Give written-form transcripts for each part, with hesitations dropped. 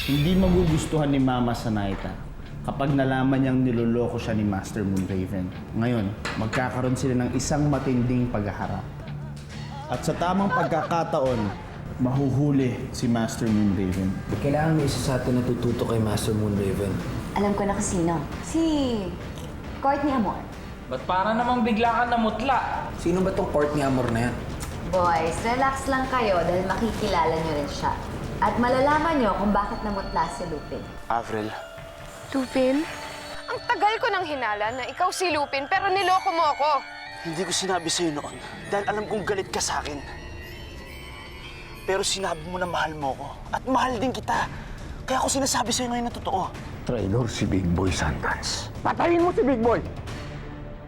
Hindi magugustuhan ni Mama Sanaita kapag nalaman niyang niloloko siya ni Master Moonraven. Ngayon, magkakaroon sila ng isang matinding paghaharap. At sa tamang pagkakataon, mahuhuli si Master Moonraven. Kailangan may isa sa atin natututo kay Master Moonraven. Alam ko na sino. Si Courtney Amor. Ba't para namang bigla ka namutla? Sino ba tong Courtney Amor na yan? Boys, relax lang kayo dahil makikilala niyo rin siya. At malalaman niyo kung bakit namutla si Lupin. Avril, Lupin? Ang tagal ko nang hinala na ikaw si Lupin pero niloko mo ako. hindi ko sinabi sa'yo noon dahil alam kong galit ka sa akin. Pero sinabi mo na mahal mo ko at mahal din kita. Kaya ako sinasabi sa'yo ngayon na totoo. Traidor si Big Boy Sundance. Patayin mo si Big Boy!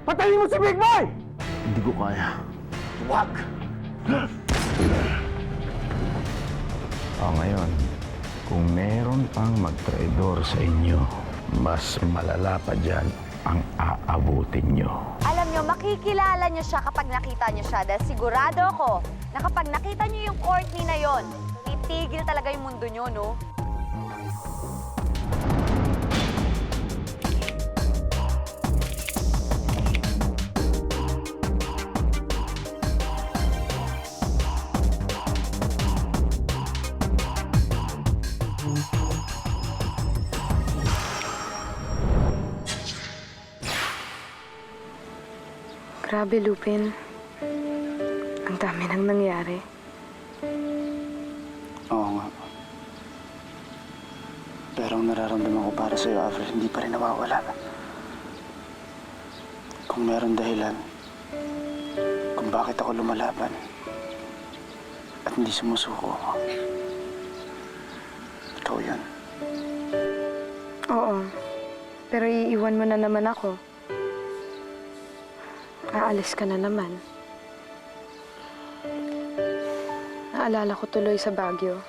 Patayin mo si Big Boy! Hindi ko kaya. Wag! Ngayon, kung meron pang magtraidor sa inyo, mas malala pa dyan ang aabutin nyo. Alam niyo, makikilala niyo siya kapag nakita niyo siya dahil sigurado ako na kapag nakita niyo yung Courtney na yon, titigil talaga yung mundo niyo, no? Grabe, Lupin. Ang dami nang nangyari. Oo nga. Pero ang nararamdaman ko para sa'yo, Avril, hindi pa rin nawawala. Kung meron dahilan, kung bakit ako lumalaban, at hindi sumusuko ako, ikaw yun. Oo. Pero iiwan mo na naman ako. Aalis ka na naman. Naalala ko tuloy sa Baguio.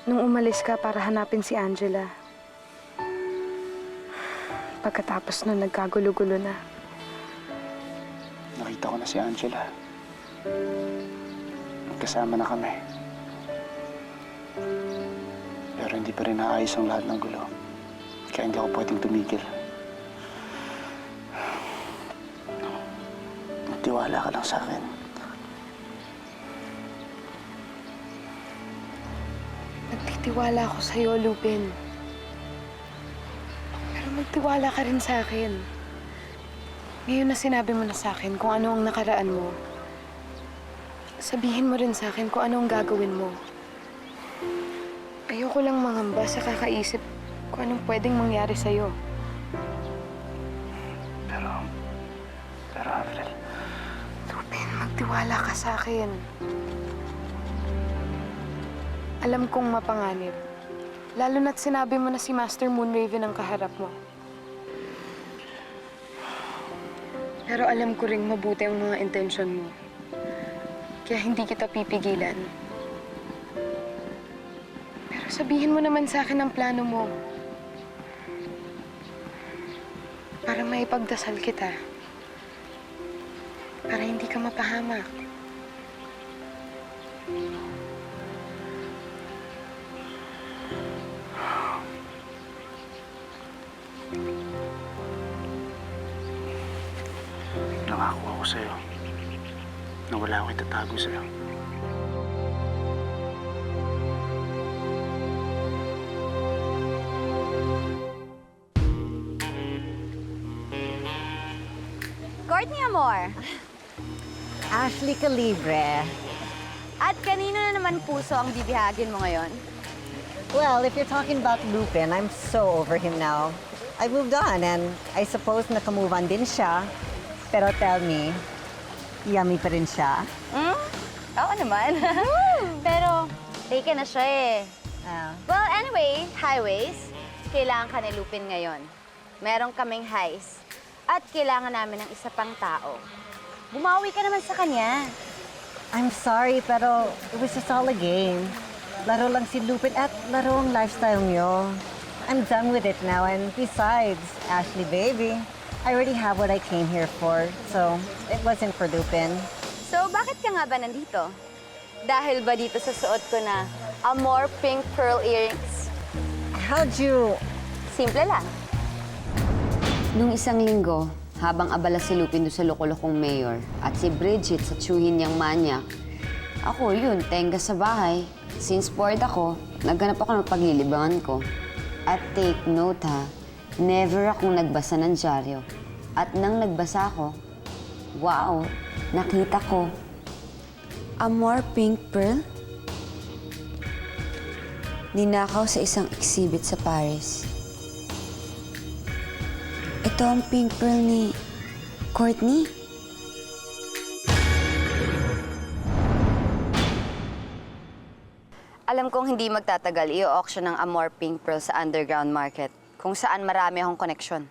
Nung umalis ka para hanapin si Angela. Pagkatapos nun, nagkagulo-gulo na. Nakita ko na si Angela. Magkasama na kami. Pero hindi pa rin naayos ang lahat ng gulo. Kaya hindi ako pwedeng tumigil. Magtiwala ka lang sa akin. Nagtitiwala ako sa'yo, Lupin. Pero magtiwala ka rin sa akin. Ngayon na sinabi mo na sa akin kung ano ang nakaraan mo, sabihin mo rin sa akin kung ano ang gagawin mo. Ayoko lang mangamba sa kakaisip kung anong pwedeng mangyari sa'yo. Pero Avril, Lupin, magtiwala ka sa akin. Alam kong mapanganib. Lalo na't sinabi mo na si Master Moonraven ang kaharap mo. Pero alam ko ring mabuti ang mga intensyon mo. Kaya hindi kita pipigilan. Pero sabihin mo naman sa akin ang plano mo. Para maipagdasal kita. Para hindi ka mapahamak. nangako ako sa'yo na wala akong itatago sa'yo. Courtney Amor. Ashley Calibre. At kanino na naman puso ang bibihagin mo ngayon? Well, if you're talking about Lupin, I'm so over him now. I moved on and I suppose nakamove on din siya. Pero tell me, yummy pa rin siya? Oo naman. Pero taken na siya eh. Well, anyway, highways, kailangan ka ni Lupin ngayon. Meron kaming highs. At kailangan namin ng isa pang tao. Bumawi ka naman sa kanya. I'm sorry, pero it was just all a game. Laro lang si Lupin at laro ang lifestyle niyo. I'm done with it now, and besides, Ashley baby, I already have what I came here for, so it wasn't for Lupin. So, bakit ka nga ba nandito? Dahil ba dito sa suot ko na Amor pink pearl earrings. How'd you... Simple lang. Nung isang linggo, habang abala si Lupin doon sa loko-lokong mayor at si Bridget sa tsuhin niyang manyak, ako yun, tenga sa bahay. Since bored ako, nagganap ako ng paglilibangan ko. At take note ha, never akong nagbasa ng dyaryo. At nang nagbasa ako, wow, nakita ko. Amor pink pearl? Ninakaw sa isang exhibit sa Paris. Ito ang pink pearl ni Courtney. Alam kong hindi magtatagal i-auction ng Amor pink pearl sa underground market, kung saan marami akong koneksyon.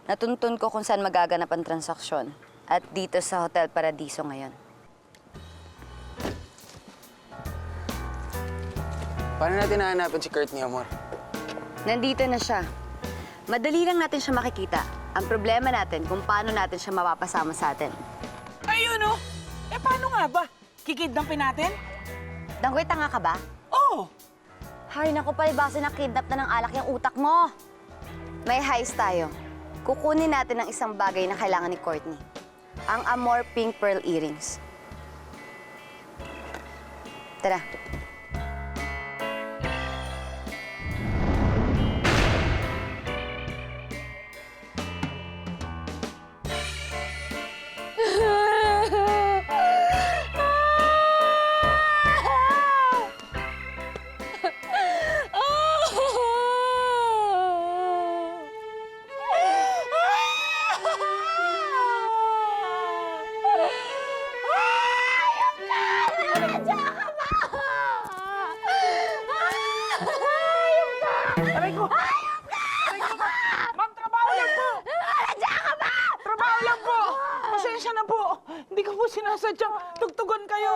Natuntun ko kung saan magaganap ang transaksyon. At dito sa Hotel Paradiso ngayon. Paano natin nahanapin si Courtney Amor? Nandito na siya. Madali lang natin siya makikita. Ang problema natin kung paano natin siya mapapasama sa atin. Ayun, oh. Eh, paano nga ba? Kikidnappin natin? Danggoy, tanga ka ba? Oo. Hay, naku, palibasa na kidnap na ng alak yung utak mo. May heist tayo. Kukunin natin ang isang bagay na kailangan ni Courtney. Ang Amor pink pearl earrings. Tara. Aray ko! Ma'am, trabaho lang po! Trabaho lang po! Pasensya na po! Hindi ko po sinasadyang tugtugon kayo!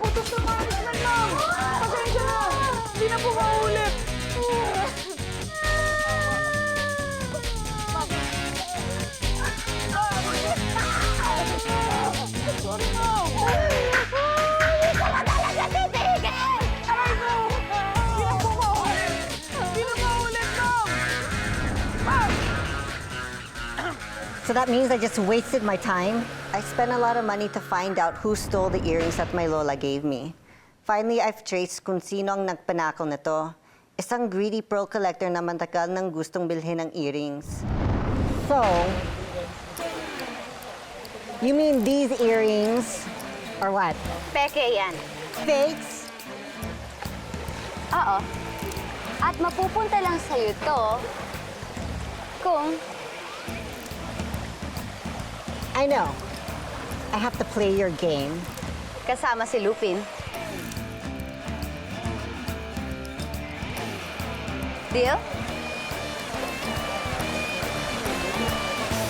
Utos na management lang! Pasensya na! Hindi na po maulit! Sorry, Mom! Hindi ka ba talaga titigil? Aray ko! Hindi na po maulit! Hindi na maulit, Mom! Mom! So that means I just wasted my time? I spent a lot of money to find out who stole the earrings that my lola gave me. Finally, I've traced kung sino ang nagpanakaw nito. Isang greedy pearl collector na matagal nang gustong bilhin ng earrings. So, you mean these earrings or what? Peke yan. Fakes? Oo. At mapupunta lang sa'yo to kung I know. I have to play your game. kasama si Lupin. Deal?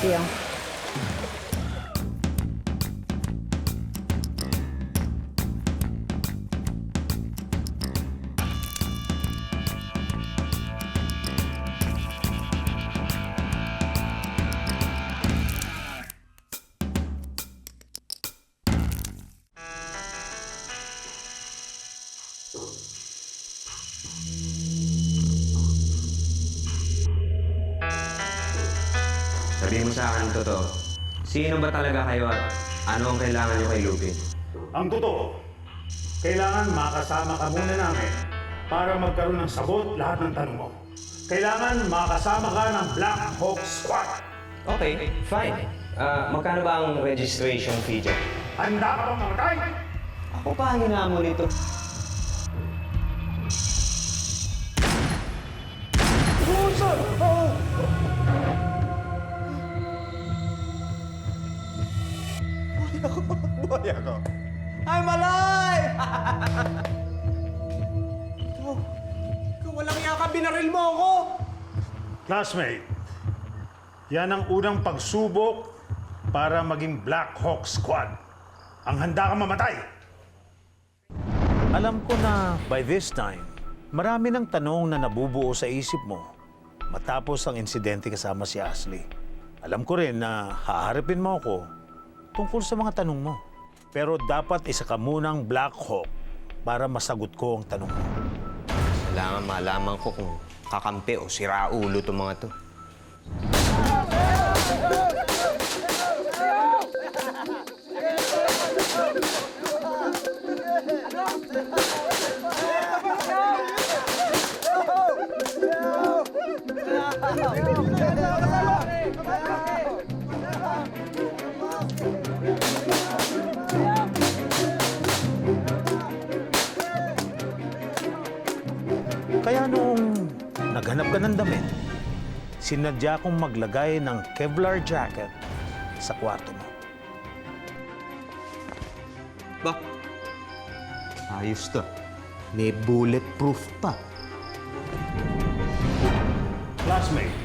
Deal. Sabihin mo sa akin ang totoo. Sino ba talaga kayo at ano ang kailangan niyo kay Lupin? Ang totoo, kailangan makasama ka muna namin para magkaroon ng sagot lahat ng tanong mo. Kailangan makasama ka ng Black Hawk Squad. Okay, fine. Magkano ba ang registration fee dyan? Handa ka bang mamatay? Ako pa ang hinamon nito. Buhay ako. I'm alive! Ikaw, walang yaka, binaril mo ako! Classmate, yan ang unang pagsubok para maging Black Hawk Squad. Ang handa ka mamatay. Alam ko na by this time, marami ng tanong na nabubuo sa isip mo matapos ang insidente kasama si Ashley. Alam ko rin na haharapin mo ako tungkol sa mga tanong mo. Pero dapat isa ka munang Black Hawk para masagot ko ang tanong mo. Kailangan malaman ko kung kakampi o siraulo itong mga to. Kaya noong naghanap ka ng damit, sinadya kong maglagay ng Kevlar jacket sa kwarto mo. Ba? Ayos to. May bulletproof pa. Classmate,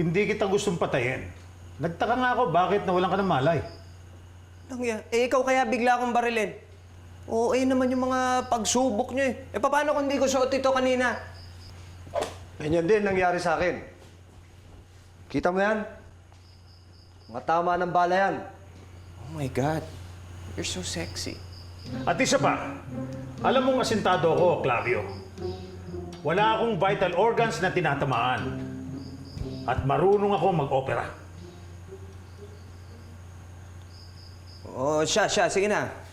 hindi kita gustong patayin. Nagtaka nga ako bakit nawalan ka ng malay. Ikaw kaya bigla akong barilin. Oo, naman yung mga pagsubok nyo eh. Paano kung di ko suot ito kanina? Ganyan din nangyari sa akin. Kita mo yan? Matama ng bala yan. Oh my God. You're so sexy. At isa pa, alam mong asintado ako, Clavio. Wala akong vital organs na tinatamaan. At marunong ako mag-opera. Siya. Sige na.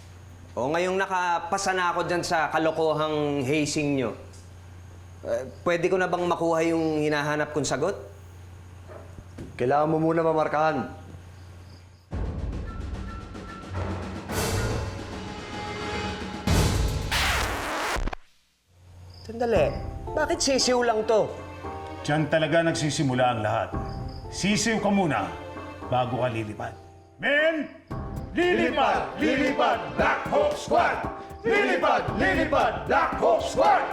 Ngayong nakapasa na ako dyan sa kalokohang hazing nyo, pwede ko na bang makuha yung hinahanap kong sagot? Kailangan mo muna mamarkahan. Sandali. Bakit sisiw lang to? Diyan talaga nagsisimula ang lahat. Sisiw ka muna bago ka lilipad. Men! Lilipad! Lilipad! Black Hawk Squad! Lilipad! Lilipad! Black Hawk Squad!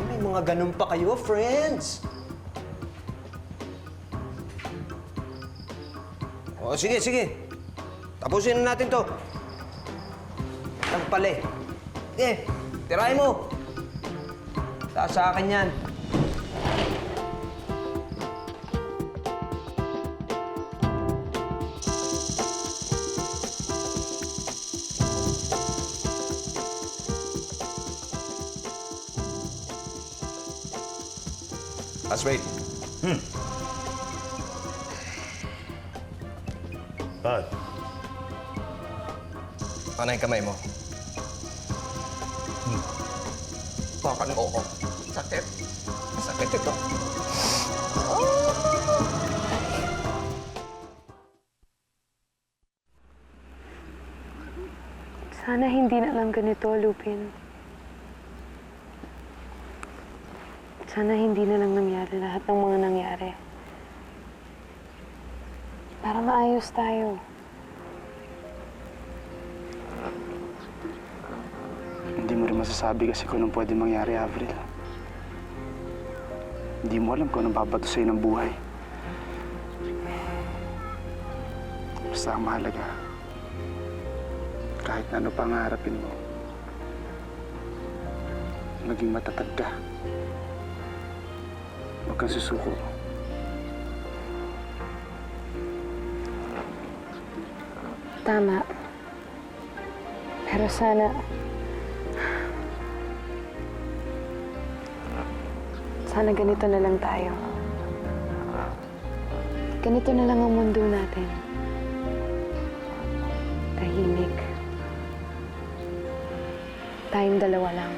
May mga ganun pa kayo, friends. Sige. Tapusin na natin to. Tagpali. Tirahin mo. Sa akin yan. Classmate. Bad. Ano yung kamay mo? Bakal mo ako. Sakit. Sakit ito. Sana hindi na lang ganito, Lupin. Sana hindi na lang nangyari lahat ng mga nangyari. Para maayos tayo. Hindi mo rin masasabi kasi kung anong pwede mangyari, Avril. Hindi mo alam kung anong babato sa'yo ng buhay. Basta ang mahalaga, kahit na ano pang harapin mo, maging matatag ka. Huwag kang susuko. Tama. Pero sana ganito na lang tayo. Ganito na lang ang mundo natin. Tahimik. Tayong dalawa lang.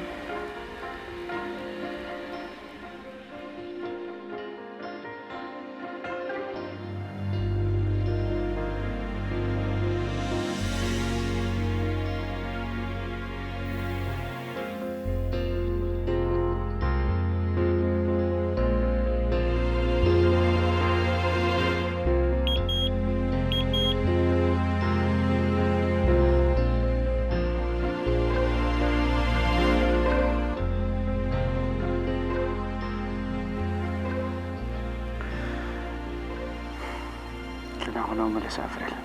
Kailangan ko na umalis, Avril.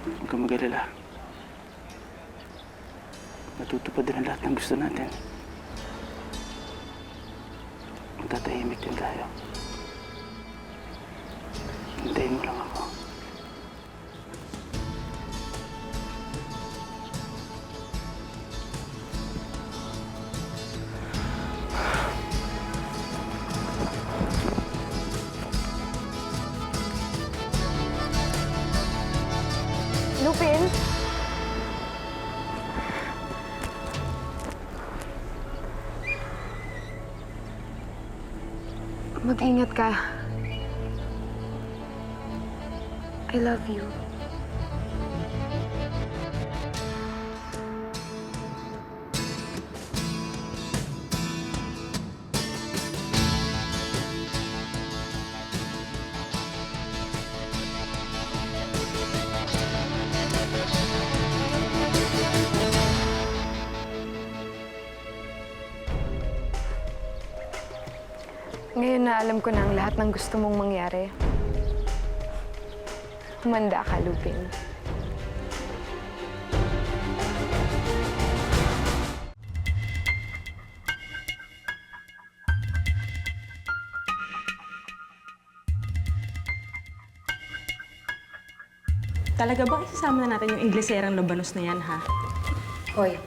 Huwag kang mag-alala. matutupad din ang lahat ng gusto natin. Magtatahimik din tayo. Hintayin mo lang ako. Lupin? Mag-ingat ka. I love you. Ngayon na alam ko na ang lahat ng gusto mong mangyari. Humanda ka, Lupin. Talaga ba isasama na natin yung Ingleserang labanos na yan, ha? Hoy,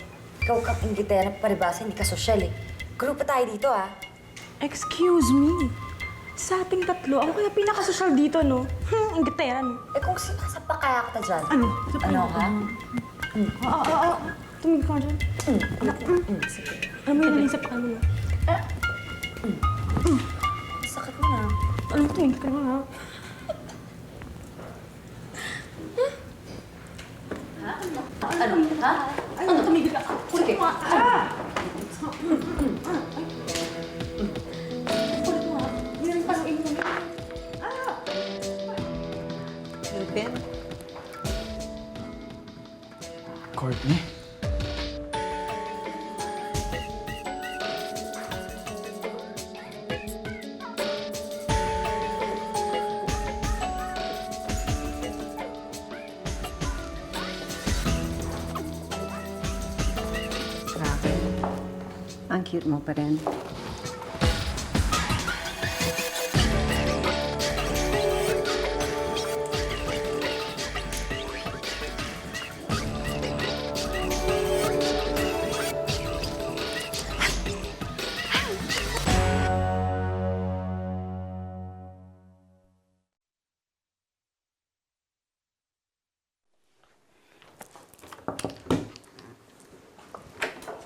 ikaw kang Inglaterra paribasa, hindi ka sosyal eh. Grupo tayo dito, ha? Excuse me. Sa ating tatlo, ako kaya pinakasosyal dito, no? Inglaterra, no? Eh kung sino sa pakaya kita dyan? Ano? Ano, ha? Tumigil ka nga dyan. Sige. Ano mo yun, Alisa? Paano mo? Sakit mo na. Ano, tumigil ka nga, ha? Ano? Ha? Ano, tumigil ka? Sige. Lupin? Courtney? Grabe. Ang cute mo pa rin.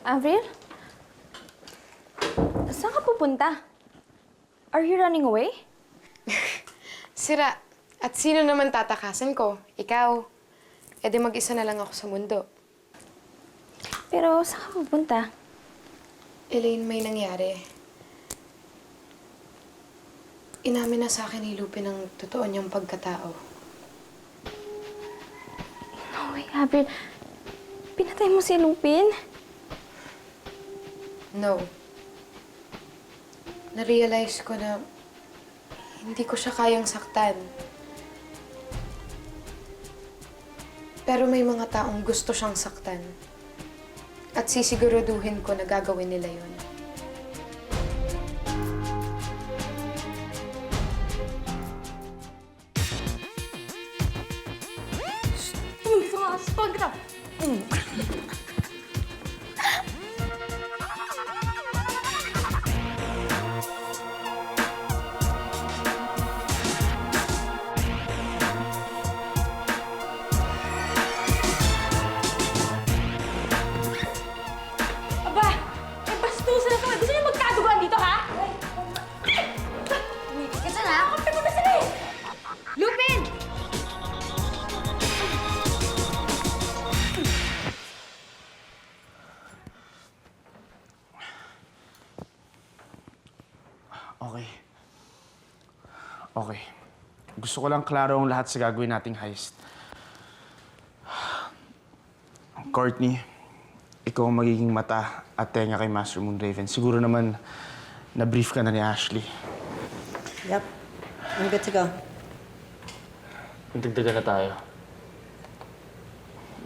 Avril? Saan ka pupunta? Are you running away? Sira. At sino naman tatakasan ko? Ikaw. E di mag-isa na lang ako sa mundo. Pero saan ka pupunta? Elaine, may nangyari. Inamin na sa akin ni Lupin ang totoo niyang pagkatao. No way, Avril. Pinatay mo si Lupin? No. Na-realize ko na hindi ko siya kayang saktan. Pero may mga taong gusto siyang saktan. At sisiguraduhin ko na gagawin nila yun. Tumigil ka nga, stall kita! Aba! Eh, bastusan na kami! Gusto niyo magkadugaan dito, ha? Kasi na? Kampi mo na sila eh! Lupin! Okay. Okay. Gusto ko lang klaro ang lahat sa gagawin nating heist. Courtney, ikaw ang magiging mata at tenga kay Master Moonraven. Siguro naman na-brief ka na ni Ashley. Yep. I'm good to go. Magdagdagan na tayo.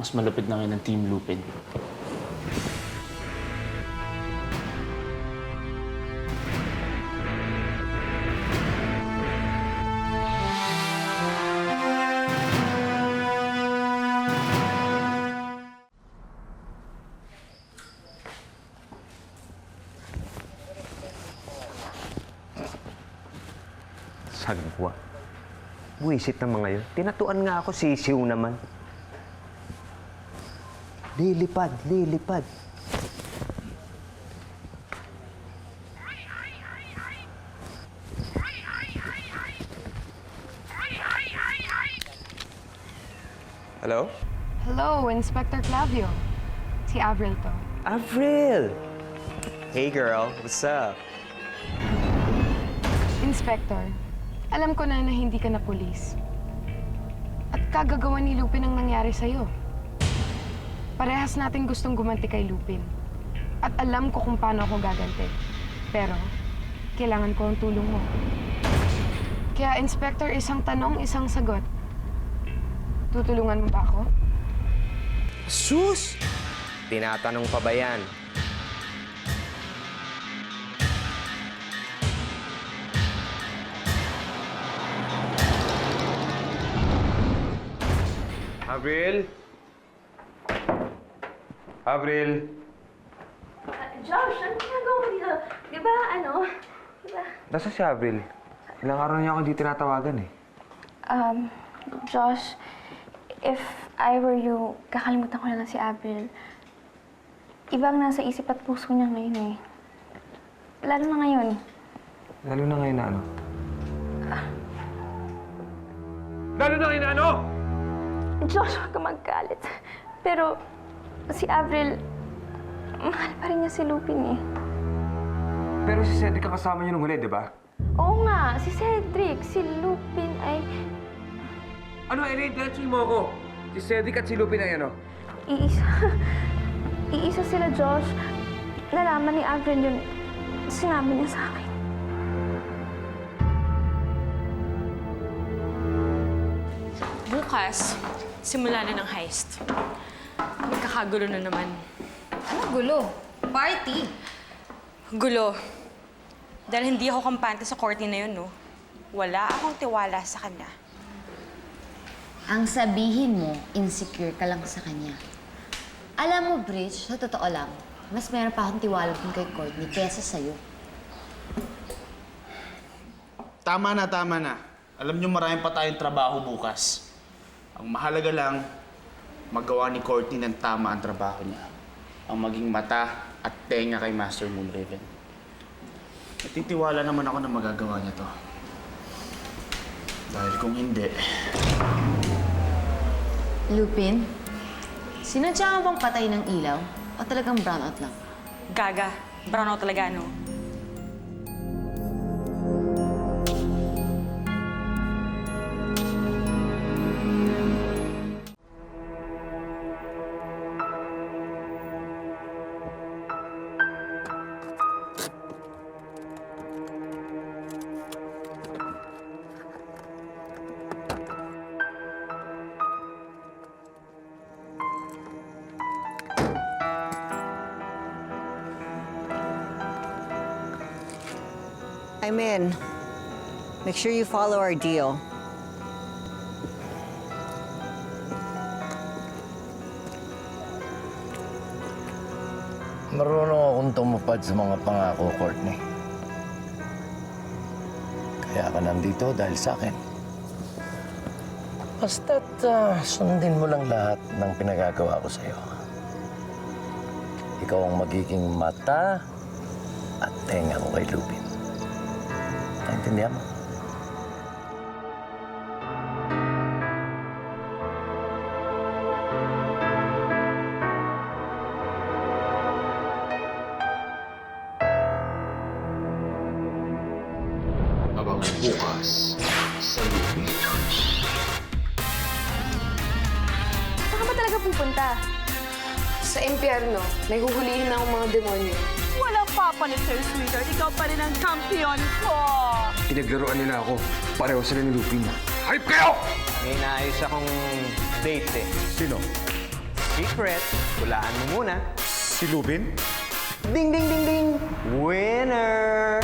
Mas malapit na ngayon ng Team Lupin. sagwa. Buwisit ng mga yun. Tinatuan nga ako, sisiw naman. Lilipad, lilipad. Hello? Hello, Inspector Clavio. Si Avril to. Avril! Hey girl, what's up? Inspector, alam ko na hindi ka na pulis. At kagagawa ni Lupin ang nangyari sa'yo. Parehas natin gustong gumanti kay Lupin. At alam ko kung paano ako gaganti. Pero, kailangan ko ang tulong mo. Kaya, Inspector, isang tanong, isang sagot. Tutulungan mo ba ako? Sus! Tinatanong pa ba yan? Avril? Avril? Josh, ano ginagawa mo dito? Di ba, Nasa si Avril? Ilang araw niya ako di tinatawagan eh. Josh, if I were you, kakalimutan ko na lang si Avril. Ibang nasa isip at puso niya ngayon eh. Lalo na ngayon. Lalo na ngayon na ano? Lalo na ngayon na ano? Josh, huwag ka maggalit. Pero si Avril, mahal pa rin niya si Lupin eh. Pero si Cedric ang kasama niyo nung huli, di ba? Oo nga, si Cedric, si Lupin ay... Ano, i-intention mo ako? Si Cedric at si Lupin ay ano? Iisa sila, Josh. Nalaman ni Avril yun. Sinabi niya sa akin. Bukas, simula na ng heist. Magkakagulo na naman. Ano gulo? Party! Gulo. Dahil hindi ako kampante sa Courtney na yun, no? Wala akong tiwala sa kanya. Ang sabihin mo, insecure ka lang sa kanya. Alam mo, Bridge, sa totoo lang, mas meron pa akong tiwala kung kay Courtney kesa sa'yo. Tama na, tama na. Alam niyo marami pa tayong trabaho bukas. Ang mahalaga lang, magawa ni Courtney ng tama ang trabaho niya. Ang maging mata at tenga kay Master Moonraven. Natitiwala naman ako na magagawa niya to. Dahil kung hindi... Lupin, sinadya mo bang patay ng ilaw o talagang brownout lang? Gaga. Brownout talaga, no? I'm in. Make sure you follow our deal. Marunong akong tumupad sa mga pangako, Courtney. Kaya ka nandito dahil sa akin. Basta't sundin mo lang lahat ng pinagagawa ko sa'yo. Ikaw ang magiging mata at tenga ko kay Lupin. Naintindihan mo? Abang bukas sa Lupin. Saan ka ba talaga pupunta? Sa impyerno. May huhulihin na akong mga demonyo. Walang papalit sa'yo, sweetheart. Ikaw pa rin ang champion ko. Pinaglaruan nila ako. Pareho sila ni Lupin. Hype kayo! May naayos akong date eh. Sino? Secret. Hulaan mo muna. Si Lupin? Ding, ding, ding, ding! Winner!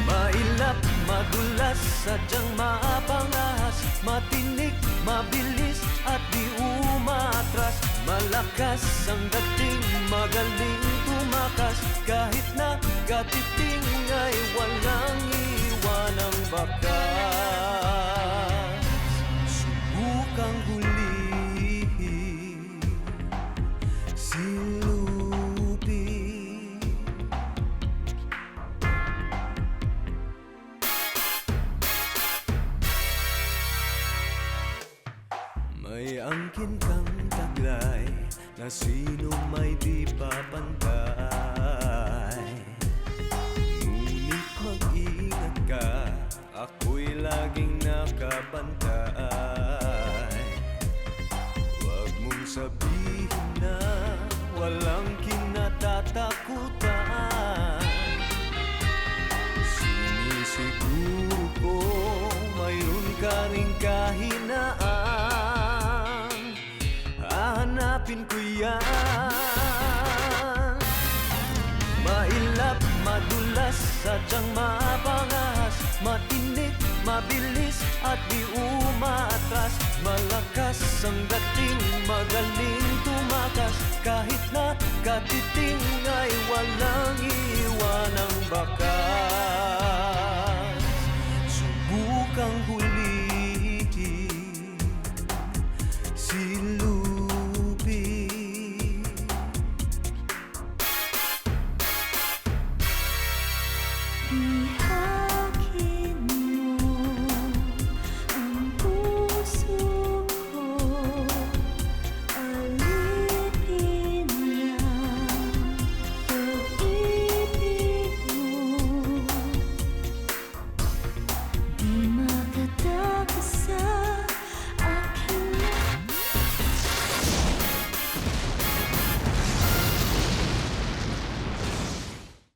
Mailap, madulas, sadyang maapangahas, matinik, mabilis at di umatras. Malakas ang dating, magaling tumakas, kahit na katiting ay walang iwanang bakas. Subukang hulihin si Lupin. May angkin kang taglay na sino may di papantay. Ngunit mag-ingat ka, ako'y laging nakabantay. Huwag mong sabihin na walang kinatatakutan. Sinisiguro ko mayroon ka ring kahinaan. Hahanapin ko yan. Mailap, madulas, sadyang mapangas. Matinik, mabilis at di umaatras. Malakas ang dating, magaling tumakas. Kahit na katiting ay walang iwanang bakas. Subukang hulihin si Lupin. Di